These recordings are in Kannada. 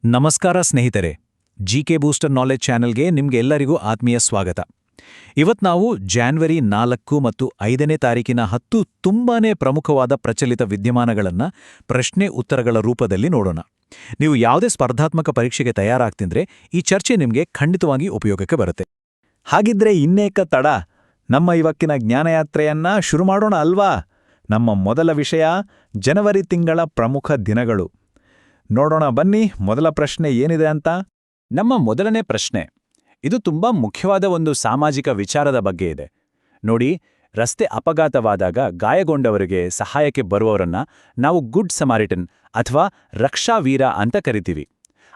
ನಮಸ್ಕಾರ ಸ್ನೇಹಿತರೆ, ಜಿಕೆ ಬೂಸ್ಟರ್ ನಾಲೆಜ್ ಚಾನೆಲ್ಗೆ ನಿಮ್ಗೆಲ್ಲರಿಗೂ ಆತ್ಮೀಯ ಸ್ವಾಗತ. ಇವತ್ತು ನಾವು ಜಾನ್ವರಿ 4 ಮತ್ತು 5ನೇ ತಾರೀಕಿನ 10 ತುಂಬಾನೇ ಪ್ರಮುಖವಾದ ಪ್ರಚಲಿತ ವಿದ್ಯಮಾನಗಳನ್ನ ಪ್ರಶ್ನೆ ಉತ್ತರಗಳ ರೂಪದಲ್ಲಿ ನೋಡೋಣ. ನೀವು ಯಾವುದೇ ಸ್ಪರ್ಧಾತ್ಮಕ ಪರೀಕ್ಷೆಗೆ ತಯಾರಾಗ್ತಿದ್ರೆ ಈ ಚರ್ಚೆ ನಿಮಗೆ ಖಂಡಿತವಾಗಿ ಉಪಯೋಗಕ್ಕೆ ಬರುತ್ತೆ. ಹಾಗಿದ್ರೆ ಇನ್ನೇಕ ತಡ, ನಮ್ಮ ಇವತ್ತಿನ ಜ್ಞಾನಯಾತ್ರೆಯನ್ನ ಶುರು ಮಾಡೋಣ ಅಲ್ವಾ? ನಮ್ಮ ಮೊದಲ ವಿಷಯ ಜನವರಿ ತಿಂಗಳ ಪ್ರಮುಖ ದಿನಗಳು. ನೋಡೋಣ ಬನ್ನಿ, ಮೊದಲ ಪ್ರಶ್ನೆ ಏನಿದೆ ಅಂತ. ನಮ್ಮ ಮೊದಲನೇ ಪ್ರಶ್ನೆ ಇದು ತುಂಬಾ ಮುಖ್ಯವಾದ ಒಂದು ಸಾಮಾಜಿಕ ವಿಚಾರದ ಬಗ್ಗೆ ಇದೆ. ನೋಡಿ, ರಸ್ತೆ ಅಪಘಾತವಾದಾಗ ಗಾಯಗೊಂಡವರಿಗೆ ಸಹಾಯಕ್ಕೆ ಬರುವವರನ್ನ ನಾವು ಗುಡ್ ಸಮಾರಿಟನ್ ಅಥವಾ ರಕ್ಷಾವೀರ ಅಂತ ಕರಿತೀವಿ.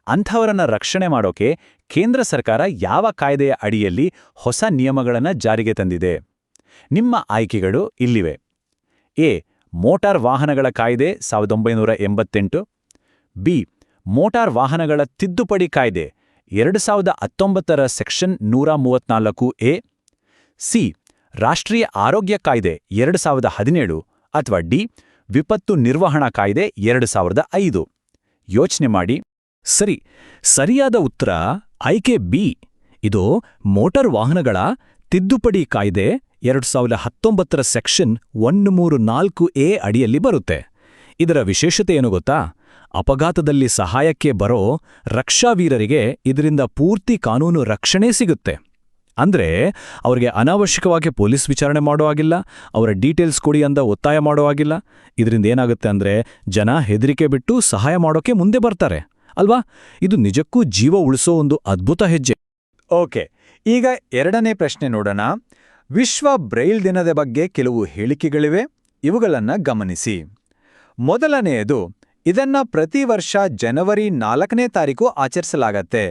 ಅಂಥವರನ್ನ ರಕ್ಷಣೆ ಮಾಡೋಕೆ ಕೇಂದ್ರ ಸರ್ಕಾರ ಯಾವ ಕಾಯ್ದೆಯ ಅಡಿಯಲ್ಲಿ ಹೊಸ ನಿಯಮಗಳನ್ನು ಜಾರಿಗೆ ತಂದಿದೆ? ನಿಮ್ಮ ಆಯ್ಕೆಗಳು ಇಲ್ಲಿವೆ. ಎ. ಮೋಟಾರ್ ವಾಹನಗಳ ಕಾಯ್ದೆ 1988. ಬಿ. ಮೋಟಾರ್ ವಾಹನಗಳ ತಿದ್ದುಪಡಿ ಕಾಯ್ದೆ 2019ರ ಸೆಕ್ಷನ್ 134A. ಸಿ. ರಾಷ್ಟ್ರೀಯ ಆರೋಗ್ಯ ಕಾಯ್ದೆ 2017. ಅಥವಾ ಡಿ. ವಿಪತ್ತು ನಿರ್ವಹಣಾ ಕಾಯ್ದೆ 2005. ಯೋಚನೆ ಮಾಡಿ. ಸರಿಯಾದ ಉತ್ತರ ಆಯ್ಕೆ ಬಿ. ಇದು ಮೋಟಾರ್ ವಾಹನಗಳ ತಿದ್ದುಪಡಿ ಕಾಯ್ದೆ 2019ರ ಸೆಕ್ಷನ್ 134A ಅಡಿಯಲ್ಲಿ ಬರುತ್ತೆ. ಇದರ ವಿಶೇಷತೆ ಏನು ಗೊತ್ತಾ? ಅಪಘಾತದಲ್ಲಿ ಸಹಾಯಕ್ಕೆ ಬರೋ ರಕ್ಷಾವೀರರಿಗೆ ಇದರಿಂದ ಪೂರ್ತಿ ಕಾನೂನು ರಕ್ಷಣೆ ಸಿಗುತ್ತೆ. ಅಂದ್ರೆ ಅವ್ರಿಗೆ ಅನಾವಶ್ಯಕವಾಗಿ ಪೊಲೀಸ್ ವಿಚಾರಣೆ ಮಾಡೋ ಆಗಿಲ್ಲ, ಅವರ ಡೀಟೇಲ್ಸ್ ಕೊಡಿ ಅಂತ ಒತ್ತಾಯ ಮಾಡೋ ಆಗಿಲ್ಲ. ಇದರಿಂದ ಏನಾಗುತ್ತೆ ಅಂದ್ರೆ ಜನ ಹೆದರಿಕೆ ಬಿಟ್ಟು ಸಹಾಯ ಮಾಡೋಕೆ ಮುಂದೆ ಬರ್ತಾರೆ ಅಲ್ವಾ? ಇದು ನಿಜಕ್ಕೂ ಜೀವ ಉಳಿಸೋ ಒಂದು ಅದ್ಭುತ ಹೆಜ್ಜೆ. ಓಕೆ, ಈಗ ಎರಡನೇ ಪ್ರಶ್ನೆ ನೋಡೋಣ. ವಿಶ್ವ ಬ್ರೈಲ್ ದಿನದ ಬಗ್ಗೆ ಕೆಲವು ಹೇಳಿಕೆಗಳಿವೆ, ಇವುಗಳನ್ನ ಗಮನಿಸಿ. ಮೊದಲನೆಯದು, ಇದನ್ನ ಪ್ರತಿ ವರ್ಷ ಜನವರಿ 4ನೇ ತಾರೀಕು ಆಚರಿಸಲಾಗತ್ತೆ.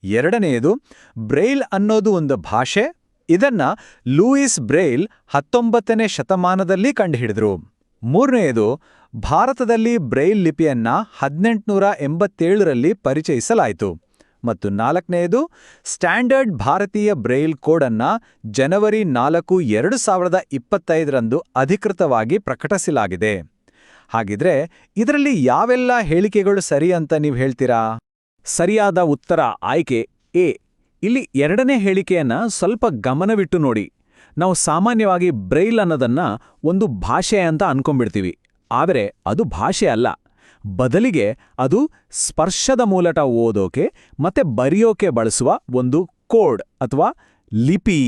ಎರಡನೆಯದು, ಬ್ರೈಲ್ ಅನ್ನೋದು ಒಂದು ಭಾಷೆ, ಇದನ್ನ ಲೂಯಿಸ್ ಬ್ರೈಲ್ 19ನೇ ಶತಮಾನದಲ್ಲಿ ಕಂಡುಹಿಡಿದ್ರು. ಮೂರನೆಯದು, ಭಾರತದಲ್ಲಿ ಬ್ರೈಲ್ ಲಿಪಿಯನ್ನ 1887ರಲ್ಲಿ ಪರಿಚಯಿಸಲಾಯಿತು. ಮತ್ತು ನಾಲ್ಕನೆಯದು, ಸ್ಟ್ಯಾಂಡರ್ಡ್ ಭಾರತೀಯ ಬ್ರೈಲ್ ಕೋಡನ್ನ ಜನವರಿ 4, 2025ರಂದು ಅಧಿಕೃತವಾಗಿ ಪ್ರಕಟಿಸಲಾಗಿದೆ. ಹಾಗಿದ್ರೆ ಇದರಲ್ಲಿ ಯಾವೆಲ್ಲ ಹೇಳಿಕೆಗಳು ಸರಿ ಅಂತ ನೀವು ಹೇಳ್ತೀರಾ? ಸರಿಯಾದ ಉತ್ತರ ಆಯ್ಕೆ ಎ. ಇಲ್ಲಿ ಎರಡನೇ ಹೇಳಿಕೆಯನ್ನ ಸ್ವಲ್ಪ ಗಮನವಿಟ್ಟು ನೋಡಿ. ನಾವು ಸಾಮಾನ್ಯವಾಗಿ ಬ್ರೈಲ್ ಅನ್ನೋದನ್ನ ಒಂದು ಭಾಷೆ ಅಂತ ಅನ್ಕೊಂಡ್ಬಿಡ್ತೀವಿ. ಆದರೆ ಅದು ಭಾಷೆ ಅಲ್ಲ. ಬದಲಿಗೆ ಅದು ಸ್ಪರ್ಶದ ಮೂಲಕ ಓದೋಕೆ ಮತ್ತೆ ಬರೆಯೋಕೆ ಬಳಸುವ ಒಂದು ಕೋಡ್ ಅಥವಾ ಲಿಪಿ.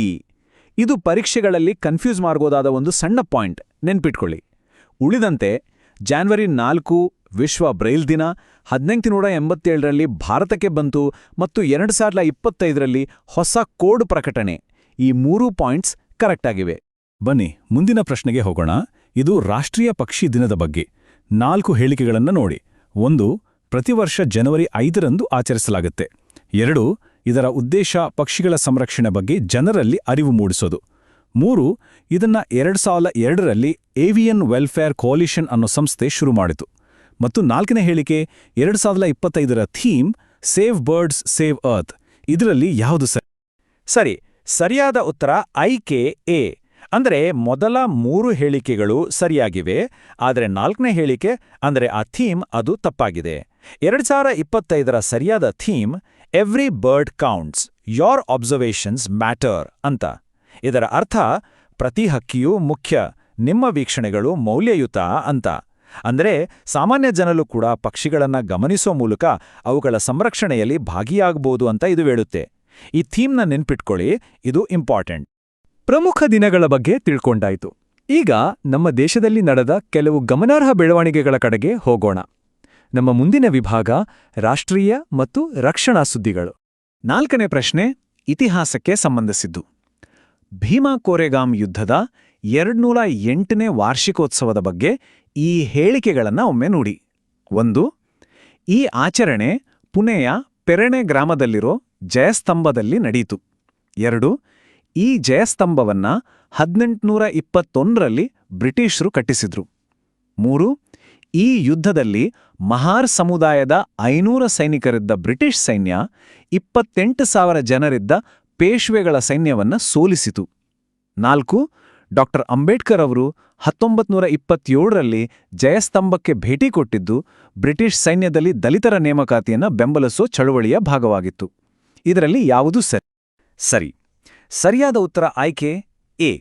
ಇದು ಪರೀಕ್ಷೆಗಳಲ್ಲಿ ಕನ್ಫ್ಯೂಸ್ ಮಾಡ್ಬೋದಾದ ಒಂದು ಸಣ್ಣ ಪಾಯಿಂಟ್, ನೆನ್ಪಿಟ್ಕೊಳ್ಳಿ. ಉಳಿದಂತೆ ಜಾನ್ವರಿ 4 ವಿಶ್ವ ಬ್ರೈಲ್ ದಿನ, 1887ರಲ್ಲಿ ಭಾರತಕ್ಕೆ ಬಂತು ಮತ್ತು 2025ರಲ್ಲಿ ಹೊಸ ಕೋಡ್ ಪ್ರಕಟಣೆ. ಈ 3 ಪಾಯಿಂಟ್ಸ್ ಕರೆಕ್ಟ್ ಆಗಿವೆ. ಬನ್ನಿ ಮುಂದಿನ ಪ್ರಶ್ನೆಗೆ ಹೋಗೋಣ. ಇದು ರಾಷ್ಟ್ರೀಯ ಪಕ್ಷಿ ದಿನದ ಬಗ್ಗೆ 4 ಹೇಳಿಕೆಗಳನ್ನು ನೋಡಿ. 1. ಪ್ರತಿ ವರ್ಷ ಜನವರಿ 5ರಂದು ಆಚರಿಸಲಾಗುತ್ತೆ. 2. ಇದರ ಉದ್ದೇಶ ಪಕ್ಷಿಗಳ ಸಂರಕ್ಷಣೆ ಬಗ್ಗೆ ಜನರಲ್ಲಿ ಅರಿವು ಮೂಡಿಸೋದು. 3. ಇದನ್ನ 2002ರಲ್ಲಿ ಏವಿಯನ್ ವೆಲ್ಫೇರ್ ಕೋಲಿಷನ್ ಅನ್ನೋ ಸಂಸ್ಥೆ ಶುರು ಮಾಡಿತು. ಮತ್ತು 4ನೇ ಹೇಳಿಕೆ 2025ರ theme save birds save earth. ಇದರಲ್ಲಿ ಯಾವುದು ಸರಿ? ಸರಿಯಾದ ಉತ್ತರ ಆಯ್ಕೆ ಎ. ಅಂದ್ರೆ ಮೊದಲ 3 ಹೇಳಿಕೆಗಳು ಸರಿಯಾಗಿವೆ, ಆದರೆ 4ನೇ ಹೇಳಿಕೆ ಅಂದ್ರೆ ಆ ಥೀಮ್ ಅದು ತಪ್ಪಾಗಿದೆ. 2025ರ ಸರಿಯಾದ theme every bird counts, your observations matter ಅಂತ. ಇದರ ಅರ್ಥ ಪ್ರತಿ ಹಕ್ಕಿಯೂ ಮುಖ್ಯ, ನಿಮ್ಮ ವೀಕ್ಷಣೆಗಳು ಮೌಲ್ಯಯುತ ಅಂತ. ಅಂದ್ರೆ ಸಾಮಾನ್ಯ ಜನರು ಕೂಡ ಪಕ್ಷಿಗಳನ್ನ ಗಮನಿಸೋ ಮೂಲಕ ಅವುಗಳ ಸಂರಕ್ಷಣೆಯಲ್ಲಿ ಭಾಗಿಯಾಗಬಹುದು ಅಂತ ಇದು ಹೇಳುತ್ತೆ. ಈ ಥೀಮ್ನ ನೆನ್ಪಿಟ್ಕೊಳ್ಳಿ, ಇದು ಇಂಪಾರ್ಟೆಂಟ್. ಪ್ರಮುಖ ದಿನಗಳ ಬಗ್ಗೆ ತಿಳ್ಕೊಂಡಾಯ್ತು. ಈಗ ನಮ್ಮ ದೇಶದಲ್ಲಿ ನಡೆದ ಕೆಲವು ಗಮನಾರ್ಹ ಬೆಳವಣಿಗೆಗಳ ಕಡೆಗೆ ಹೋಗೋಣ. ನಮ್ಮ ಮುಂದಿನ ವಿಭಾಗ ರಾಷ್ಟ್ರೀಯ ಮತ್ತು ರಕ್ಷಣಾ ಸುದ್ದಿಗಳು. 4ನೇ ಪ್ರಶ್ನೆ ಇತಿಹಾಸಕ್ಕೆ ಸಂಬಂಧಿಸಿದ್ದು. ಭೀಮಾ ಕೋರೆಗಾಮ್ ಯುದ್ಧದ 208ನೇ ವಾರ್ಷಿಕೋತ್ಸವದ ಬಗ್ಗೆ ಈ ಹೇಳಿಕೆಗಳನ್ನು ಒಮ್ಮೆ ನೋಡಿ. 1. ಈ ಆಚರಣೆ ಪುಣೆಯ ಪೆರಣೆ ಗ್ರಾಮದಲ್ಲಿರೋ ಜಯಸ್ತಂಭದಲ್ಲಿ ನಡೆಯಿತು. 2. ಈ ಜಯಸ್ತಂಭವನ್ನ 1821ರಲ್ಲಿ ಬ್ರಿಟಿಷರು ಕಟ್ಟಿಸಿದ್ರು. 3. ಈ ಯುದ್ಧದಲ್ಲಿ ಮಹಾರ್ ಸಮುದಾಯದ 500 ಸೈನಿಕರಿದ್ದ ಬ್ರಿಟಿಷ್ ಸೈನ್ಯ 28,000 ಜನರಿದ್ದ ಪೇಶ್ವೆಗಳ ಸೈನ್ಯವನ್ನ ಸೋಲಿಸಿತು. 4. ಡಾಕ್ಟರ್ ಅಂಬೇಡ್ಕರ್ ಅವರು 1927ರಲ್ಲಿ ಜಯಸ್ತಂಭಕ್ಕೆ ಭೇಟಿ ಕೊಟ್ಟಿದ್ದು ಬ್ರಿಟಿಷ್ ಸೈನ್ಯದಲ್ಲಿ ದಲಿತರ ನೇಮಕಾತಿಯನ್ನು ಬೆಂಬಲಿಸೋ ಚಳುವಳಿಯ ಭಾಗವಾಗಿತ್ತು. ಇದರಲ್ಲಿ ಯಾವುದು ಸರಿ? ಸರಿಯಾದ ಉತ್ತರ ಆಯ್ಕೆ ಎ.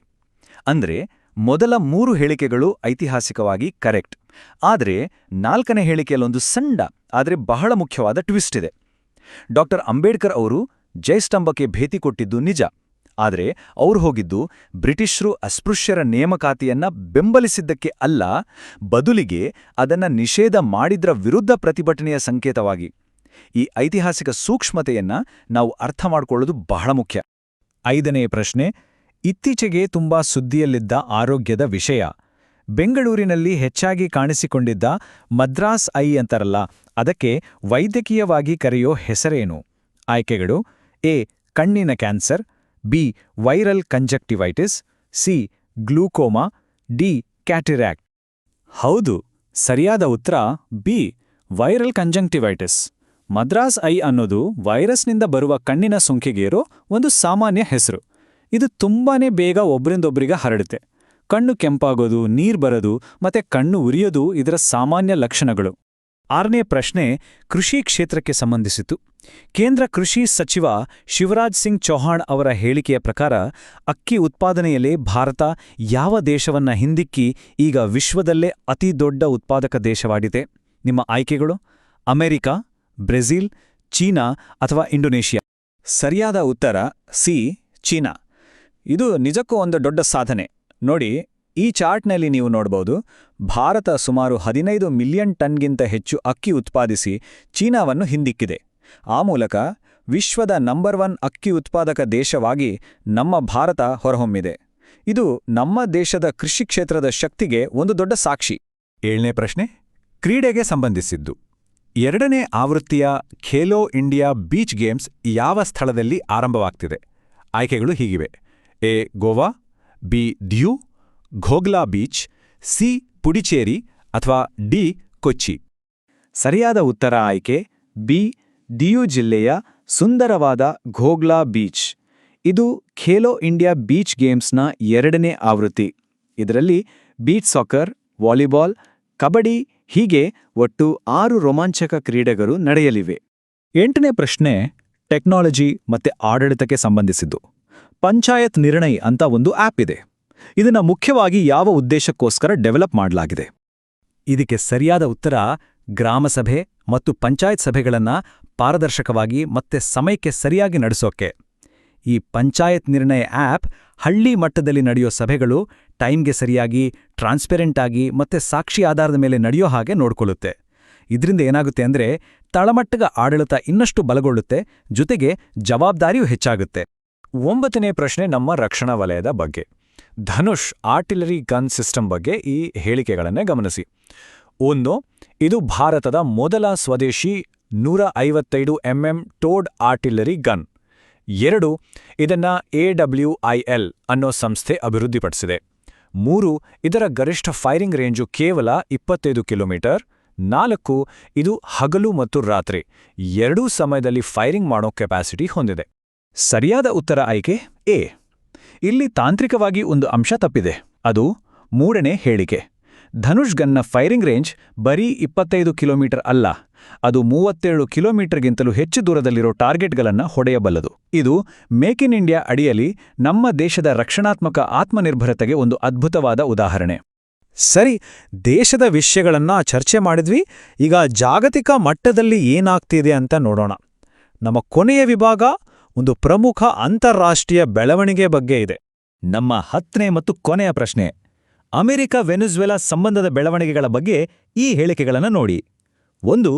ಅಂದ್ರೆ ಮೊದಲ 3 ಹೇಳಿಕೆಗಳು ಐತಿಹಾಸಿಕವಾಗಿ ಕರೆಕ್ಟ್. ಆದರೆ 4ನೇ ಹೇಳಿಕೆಯಲ್ಲೊಂದು ಸಣ್ಣ ಆದರೆ ಬಹಳ ಮುಖ್ಯವಾದ ಟ್ವಿಸ್ಟ್ ಇದೆ. ಡಾಕ್ಟರ್ ಅಂಬೇಡ್ಕರ್ ಅವರು ಜಯಸ್ತಂಭಕ್ಕೆ ಭೇಟಿ ಕೊಟ್ಟಿದ್ದು ನಿಜ. ಆದರೆ ಅವ್ರು ಹೋಗಿದ್ದು ಬ್ರಿಟಿಷರು ಅಸ್ಪೃಶ್ಯರ ನೇಮಕಾತಿಯನ್ನ ಬೆಂಬಲಿಸಿದ್ದಕ್ಕೆ ಅಲ್ಲ, ಬದಲಿಗೆ ಅದನ್ನ ನಿಷೇಧ ಮಾಡಿದ್ರ ವಿರುದ್ಧ ಪ್ರತಿಭಟನೆಯ ಸಂಕೇತವಾಗಿ. ಈ ಐತಿಹಾಸಿಕ ಸೂಕ್ಷ್ಮತೆಯನ್ನ ನಾವು ಅರ್ಥ ಮಾಡ್ಕೊಳ್ಳೋದು ಬಹಳ ಮುಖ್ಯ. 5ನೇ ಪ್ರಶ್ನೆ, ಇತ್ತೀಚೆಗೆ ತುಂಬಾ ಸುದ್ದಿಯಲ್ಲಿದ್ದ ಆರೋಗ್ಯದ ವಿಷಯ. ಬೆಂಗಳೂರಿನಲ್ಲಿ ಹೆಚ್ಚಾಗಿ ಕಾಣಿಸಿಕೊಂಡಿದ್ದ ಮದ್ರಾಸ್ ಐ ಅಂತಾರಲ್ಲ, ಅದಕ್ಕೆ ವೈದ್ಯಕೀಯವಾಗಿ ಕರೆಯೋ ಹೆಸರೇನು? ಆಯ್ಕೆಗಳು: ಎ. ಕಣ್ಣಿನ cancer, B. Viral conjunctivitis, C. Glaucoma, D. Cataract. ಹೌದು, ಸರಿಯಾದ ಉತ್ತರ B. Viral conjunctivitis. Madras eye ಅನ್ನೋದು ವೈರಸ್ನಿಂದ ಬರುವ ಕಣ್ಣಿನ ಸೋಂಕಿಗೆ ಇರೋ ಒಂದು ಸಾಮಾನ್ಯ ಹೆಸರು. ಇದು ತುಂಬಾನೇ ಬೇಗ ಒಬ್ರಿಂದೊಬ್ರಿಗೆ ಹರಡುತ್ತೆ. ಕಣ್ಣು ಕೆಂಪಾಗೋದು, ನೀರ್ ಬರೋದು ಮತ್ತೆ ಕಣ್ಣು ಉರಿಯೋದು ಇದರ ಸಾಮಾನ್ಯ ಲಕ್ಷಣಗಳು. 6ನೇ ಪ್ರಶ್ನೆ ಕೃಷಿ ಕ್ಷೇತ್ರಕ್ಕೆ ಸಂಬಂಧಿಸಿತು. ಕೇಂದ್ರ ಕೃಷಿ ಸಚಿವ ಶಿವರಾಜ್ ಸಿಂಗ್ ಚೌಹಾಣ್ ಅವರ ಹೇಳಿಕೆಯ ಪ್ರಕಾರ ಅಕ್ಕಿ ಉತ್ಪಾದನೆಯಲ್ಲೇ ಭಾರತ ಯಾವ ದೇಶವನ್ನ ಹಿಂದಿಕ್ಕಿ ಈಗ ವಿಶ್ವದಲ್ಲೇ ಅತಿ ದೊಡ್ಡ ಉತ್ಪಾದಕ ದೇಶವಾಗಿದೆ? ನಿಮ್ಮ ಆಯ್ಕೆಗಳು: ಅಮೆರಿಕ, ಬ್ರೆಜಿಲ್, ಚೀನಾ ಅಥವಾ ಇಂಡೋನೇಷಿಯಾ. ಸರಿಯಾದ ಉತ್ತರ ಸಿ. ಚೀನಾ. ಇದು ನಿಜಕ್ಕೂ ಒಂದು ದೊಡ್ಡ ಸಾಧನೆ. ನೋಡಿ, ಈ ಚಾರ್ಟ್ನಲ್ಲಿ ನೀವು ನೋಡಬಹುದು, ಭಾರತ ಸುಮಾರು 15 ಮಿಲಿಯನ್ ಟನ್ಗಿಂತ ಹೆಚ್ಚು ಅಕ್ಕಿ ಉತ್ಪಾದಿಸಿ ಚೀನಾವನ್ನು ಹಿಂದಿಕ್ಕಿದೆ. ಆ ಮೂಲಕ ವಿಶ್ವದ ನಂಬರ್ 1 ಅಕ್ಕಿ ಉತ್ಪಾದಕ ದೇಶವಾಗಿ ನಮ್ಮ ಭಾರತ ಹೊರಹೊಮ್ಮಿದೆ. ಇದು ನಮ್ಮ ದೇಶದ ಕೃಷಿ ಕ್ಷೇತ್ರದ ಶಕ್ತಿಗೆ ಒಂದು ದೊಡ್ಡ ಸಾಕ್ಷಿ. 7ನೇ ಪ್ರಶ್ನೆ ಕ್ರೀಡೆಗೆ ಸಂಬಂಧಿಸಿದ್ದು. 2ನೇ ಆವೃತ್ತಿಯ ಖೇಲೋ ಇಂಡಿಯಾ ಬೀಚ್ ಗೇಮ್ಸ್ ಯಾವ ಸ್ಥಳದಲ್ಲಿ ಆರಂಭವಾಗ್ತಿದೆ? ಆಯ್ಕೆಗಳು ಹೀಗಿವೆ: A. Goa, B. Diu, Ghogla beach, C. Puducherry ಅಥವಾ ಡಿ. ಕೊಚ್ಚಿ. ಸರಿಯಾದ ಉತ್ತರ ಆಯ್ಕೆ ಬಿ. ದಿಯು ಜಿಲ್ಲೆಯ ಸುಂದರವಾದ ಘೋಗ್ಲಾ ಬೀಚ್. ಇದು ಖೇಲೋ ಇಂಡಿಯಾ ಬೀಚ್ ಗೇಮ್ಸ್ನ 2ನೇ ಆವೃತ್ತಿ. ಇದರಲ್ಲಿ ಬೀಚ್ ಸಾಕರ್, ವಾಲಿಬಾಲ್, ಕಬಡ್ಡಿ ಹೀಗೆ ಒಟ್ಟು 6 ರೋಮಾಂಚಕ ಕ್ರೀಡೆಗಳು ನಡೆಯಲಿವೆ. 8ನೇ ಪ್ರಶ್ನೆ ಟೆಕ್ನಾಲಜಿ ಮತ್ತೆ ಆಡಳಿತಕ್ಕೆ ಸಂಬಂಧಿಸಿದ್ದು. ಪಂಚಾಯತ್ ನಿರ್ಣಯ್ ಅಂತ ಒಂದು ಆಪ್ ಇದೆ. ಇದನ್ನ ಮುಖ್ಯವಾಗಿ ಯಾವ ಉದ್ದೇಶಕ್ಕೋಸ್ಕರ ಡೆವಲಪ್ ಮಾಡಲಾಗಿದೆ? ಇದಕ್ಕೆ ಸರಿಯಾದ ಉತ್ತರ ಗ್ರಾಮಸಭೆ ಮತ್ತು ಪಂಚಾಯತ್ ಸಭೆಗಳನ್ನ ಪಾರದರ್ಶಕವಾಗಿ ಮತ್ತೆ ಸಮಯಕ್ಕೆ ಸರಿಯಾಗಿ ನಡೆಸೋಕೆ. ಈ ಪಂಚಾಯತ್ ನಿರ್ಣಯ ಆಪ್ ಹಳ್ಳಿ ಮಟ್ಟದಲ್ಲಿ ನಡೆಯೋ ಸಭೆಗಳು ಟೈಮ್ಗೆ ಸರಿಯಾಗಿ, ಟ್ರಾನ್ಸ್ಪೆರೆಂಟ್ ಆಗಿ ಮತ್ತೆ ಸಾಕ್ಷಿ ಆಧಾರದ ಮೇಲೆ ನಡೆಯೋ ಹಾಗೆ ನೋಡ್ಕೊಳ್ಳುತ್ತೆ. ಇದರಿಂದ ಏನಾಗುತ್ತೆ ಅಂದ್ರೆ ತಳಮಟ್ಟದ ಆಡಳಿತ ಇನ್ನಷ್ಟು ಬಲಗೊಳ್ಳುತ್ತೆ, ಜೊತೆಗೆ ಜವಾಬ್ದಾರಿಯೂ ಹೆಚ್ಚಾಗುತ್ತೆ. 9ನೇ ಪ್ರಶ್ನೆ ನಮ್ಮ ರಕ್ಷಣಾ ವಲಯದ ಬಗ್ಗೆ. ಧನುಷ್ ಆರ್ಟಿಲರಿ ಗನ್ ಸಿಸ್ಟಮ್ ಬಗ್ಗೆ ಈ ಹೇಳಿಕೆಗಳನ್ನೇ ಗಮನಿಸಿ. 1. ಇದು ಭಾರತದ ಮೊದಲ ಸ್ವದೇಶಿ 155 mm ಟೋಡ್ ಆರ್ಟಿಲರಿ ಗನ್. 2. ಇದನ್ನ AWIL ಅನ್ನೋ ಸಂಸ್ಥೆ ಅಭಿವೃದ್ಧಿಪಡಿಸಿದೆ. 3. ಇದರ ಗರಿಷ್ಠ ಫೈರಿಂಗ್ ರೇಂಜು ಕೇವಲ 25 ಕಿಲೋಮೀಟರ್. 4. ಇದು ಹಗಲು ಮತ್ತು ರಾತ್ರಿ ಎರಡೂ ಸಮಯದಲ್ಲಿ ಫೈರಿಂಗ್ ಮಾಡೋ ಕೆಪಾಸಿಟಿ ಹೊಂದಿದೆ. ಸರಿಯಾದ ಉತ್ತರ ಆಯ್ಕೆ ಎ. ಇಲ್ಲಿ ತಾಂತ್ರಿಕವಾಗಿ ಒಂದು ಅಂಶ ತಪ್ಪಿದೆ. ಅದು 3ನೇ ಹೇಳಿಕೆ. ಧನುಷ್ ಗನ್ನ ಫೈರಿಂಗ್ ರೇಂಜ್ ಬರೀ 25 ಕಿಲೋಮೀಟರ್ ಅಲ್ಲ, ಅದು 37 ಕಿಲೋಮೀಟರ್ಗಿಂತಲೂ ಹೆಚ್ಚು ದೂರದಲ್ಲಿರೋ ಟಾರ್ಗೆಟ್ಗಳನ್ನು ಹೊಡೆಯಬಲ್ಲದು. ಇದು ಮೇಕ್ ಇನ್ ಇಂಡಿಯಾ ಅಡಿಯಲ್ಲಿ ನಮ್ಮ ದೇಶದ ರಕ್ಷಣಾತ್ಮಕ ಆತ್ಮನಿರ್ಭರತೆಗೆ ಒಂದು ಅದ್ಭುತವಾದ ಉದಾಹರಣೆ. ಸರಿ, ದೇಶದ ವಿಷಯಗಳನ್ನ ಚರ್ಚೆ ಮಾಡಿದ್ವಿ. ಈಗ ಜಾಗತಿಕ ಮಟ್ಟದಲ್ಲಿ ಏನಾಗ್ತಿದೆ ಅಂತ ನೋಡೋಣ. ನಮ್ಮ ಕೊನೆಯ ವಿಭಾಗ ಒಂದು ಪ್ರಮುಖ ಅಂತಾರಾಷ್ಟ್ರೀಯ ಬೆಳವಣಿಗೆ ಬಗ್ಗೆ ಇದೆ. ನಮ್ಮ 10ನೇ ಮತ್ತು ಕೊನೆಯ ಪ್ರಶ್ನೆ ಅಮೆರಿಕ ವೆನೆಜುವೆಲಾ ಸಂಬಂಧದ ಬೆಳವಣಿಗೆಗಳ ಬಗ್ಗೆ ಈ ಹೇಳಿಕೆಗಳನ್ನು ನೋಡಿ. 1.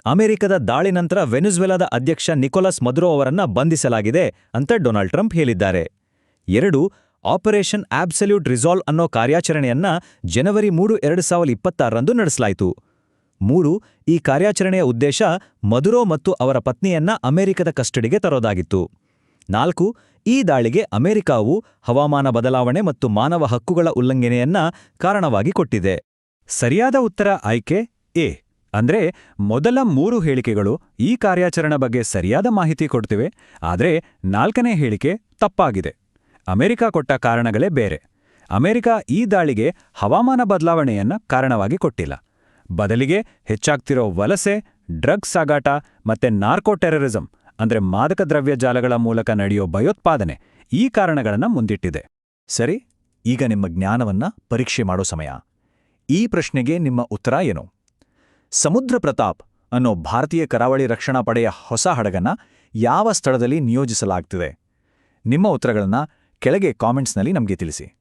ಅಮೆರಿಕದ ದಾಳಿ ನಂತರ ವೆನೆಜುವೆಲಾದ ಅಧ್ಯಕ್ಷ ನಿಕೋಲಸ್ ಮದುರೋ ಅವರನ್ನ ಬಂಧಿಸಲಾಗಿದೆ ಅಂತ ಡೊನಾಲ್ಡ್ ಟ್ರಂಪ್ ಹೇಳಿದ್ದಾರೆ. 2. ಆಪರೇಷನ್ ಆಬ್ಸಲ್ಯೂಟ್ ರಿಸಾಲ್ವ್ ಅನ್ನೋ ಕಾರ್ಯಾಚರಣೆಯನ್ನ ಜನವರಿ 3, 2026ರಂದು ನಡೆಸಲಾಯಿತು. 3. ಈ ಕಾರ್ಯಾಚರಣೆಯ ಉದ್ದೇಶ ಮದುರೋ ಮತ್ತು ಅವರ ಪತ್ನಿಯನ್ನ ಅಮೆರಿಕದ ಕಸ್ಟಡಿಗೆ ತರೋದಾಗಿತ್ತು. 4. ಈ ದಾಳಿಗೆ ಅಮೆರಿಕಾವು ಹವಾಮಾನ ಬದಲಾವಣೆ ಮತ್ತು ಮಾನವ ಹಕ್ಕುಗಳ ಉಲ್ಲಂಘನೆಯನ್ನ ಕಾರಣವಾಗಿ ಕೊಟ್ಟಿದೆ. ಸರಿಯಾದ ಉತ್ತರ ಆಯ್ಕೆ ಎ. ಅಂದ್ರೆ ಮೊದಲ 3 ಹೇಳಿಕೆಗಳು ಈ ಕಾರ್ಯಾಚರಣೆ ಬಗ್ಗೆ ಸರಿಯಾದ ಮಾಹಿತಿ ಕೊಡ್ತಿವೆ, ಆದರೆ 4ನೇ ಹೇಳಿಕೆ ತಪ್ಪಾಗಿದೆ. ಅಮೆರಿಕ ಕೊಟ್ಟ ಕಾರಣಗಳೇ ಬೇರೆ. ಅಮೆರಿಕ ಈ ದಾಳಿಗೆ ಹವಾಮಾನ ಬದಲಾವಣೆಯನ್ನ ಕಾರಣವಾಗಿ ಕೊಟ್ಟಿಲ್ಲ. ಬದಲಿಗೆ ಹೆಚ್ಚಾಗ್ತಿರೋ ವಲಸೆ, ಡ್ರಗ್ಸ್ ಸಾಗಾಟ ಮತ್ತೆ ನಾರ್ಕೋ ಟೆರರಿಸಂ ಅಂದ್ರೆ ಮಾದಕ ದ್ರವ್ಯ ಜಾಲಗಳ ಮೂಲಕ ನಡೆಯೋ ಭಯೋತ್ಪಾದನೆ ಈ ಕಾರಣಗಳನ್ನ ಮುಂದಿಟ್ಟಿದೆ. ಸರಿ, ಈಗ ನಿಮ್ಮ ಜ್ಞಾನವನ್ನ ಪರೀಕ್ಷೆ ಮಾಡೋ ಸಮಯ. ಈ ಪ್ರಶ್ನೆಗೆ ನಿಮ್ಮ ಉತ್ತರ ಏನು? ಸಮುದ್ರ ಪ್ರತಾಪ್ ಅನ್ನೋ ಭಾರತೀಯ ಕರಾವಳಿ ರಕ್ಷಣಾ ಪಡೆಯ ಹೊಸ ಹಡಗನ್ನ ಯಾವ ಸ್ಥಳದಲ್ಲಿ ನಿಯೋಜಿಸಲಾಗ್ತಿದೆ? ನಿಮ್ಮ ಉತ್ತರಗಳನ್ನ ಕೆಳಗೆ ಕಾಮೆಂಟ್ಸ್ನಲ್ಲಿ ನಮಗೆ ತಿಳಿಸಿ.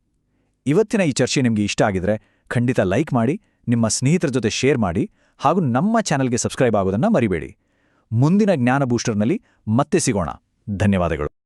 ಇವತ್ತಿನ ಈ ಚರ್ಚೆ ನಿಮಗೆ ಇಷ್ಟ ಆಗಿದ್ರೆ ಖಂಡಿತ ಲೈಕ್ ಮಾಡಿ, ನಿಮ್ಮ ಸ್ನೇಹಿತರ ಜೊತೆ ಶೇರ್ ಮಾಡಿ ಹಾಗೂ ನಮ್ಮ ಚಾನೆಲ್ಗೆ ಸಬ್ಸ್ಕ್ರೈಬ್ ಆಗೋದನ್ನ ಮರಿಬೇಡಿ. ಮುಂದಿನ ಜ್ಞಾನ ಬೂಸ್ಟರ್ನಲ್ಲಿ ಮತ್ತೆ ಸಿಗೋಣ. ಧನ್ಯವಾದಗಳು.